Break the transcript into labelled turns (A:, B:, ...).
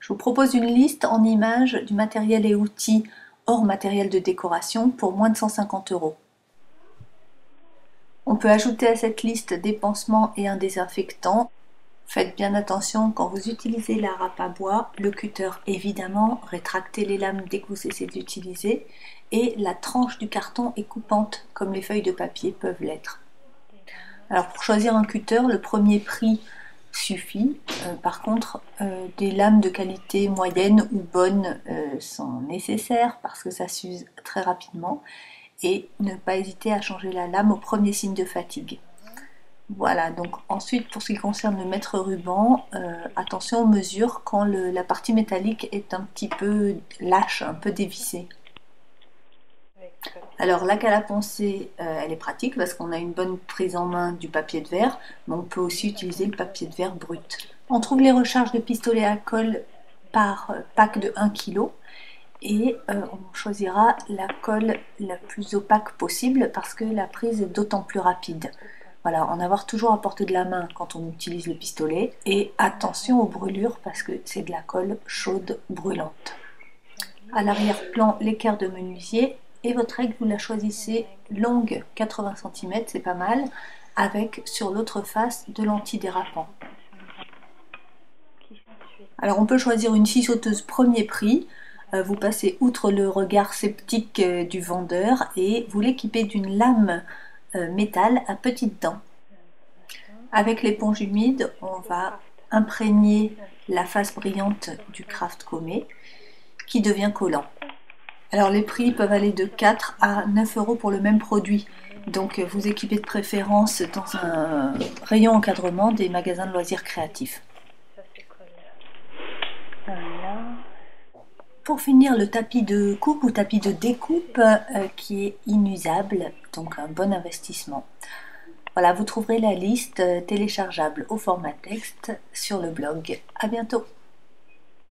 A: Je vous propose une liste en images du matériel et outils hors matériel de décoration pour moins de 150 €. On peut ajouter à cette liste des pansements et un désinfectant. Faites bien attention quand vous utilisez la râpe à bois, le cutter évidemment, rétractez les lames dès que vous cessez d'utiliser, et la tranche du carton est coupante comme les feuilles de papier peuvent l'être. Alors pour choisir un cutter, le premier prix suffit. Par contre, des lames de qualité moyenne ou bonne sont nécessaires parce que ça s'use très rapidement, et ne pas hésiter à changer la lame au premier signe de fatigue. Voilà, donc ensuite pour ce qui concerne le mètre ruban, attention aux mesures quand la partie métallique est un petit peu lâche, un peu dévissée. Alors la cale à poncer, elle est pratique parce qu'on a une bonne prise en main du papier de verre, mais on peut aussi utiliser le papier de verre brut. On trouve les recharges de pistolets à colle par pack de 1 kg, et on choisira la colle la plus opaque possible parce que la prise est d'autant plus rapide. Voilà, en avoir toujours à portée de la main quand on utilise le pistolet, et attention aux brûlures parce que c'est de la colle chaude brûlante. À l'arrière-plan, l'équerre de menuisier, et votre règle vous la choisissez longue 80 cm, c'est pas mal, avec sur l'autre face de l'antidérapant. Alors on peut choisir une scie sauteuse premier prix, vous passez outre le regard sceptique du vendeur et vous l'équipez d'une lame métal à petites dents. Avec l'éponge humide, on va imprégner la face brillante du craft gommé qui devient collant. Alors les prix peuvent aller de 4 à 9 € pour le même produit, donc vous équipez de préférence dans un rayon encadrement des magasins de loisirs créatifs. Voilà. Pour finir, le tapis de coupe ou tapis de découpe qui est inusable, donc un bon investissement. Voilà, vous trouverez la liste téléchargeable au format texte sur le blog. À bientôt!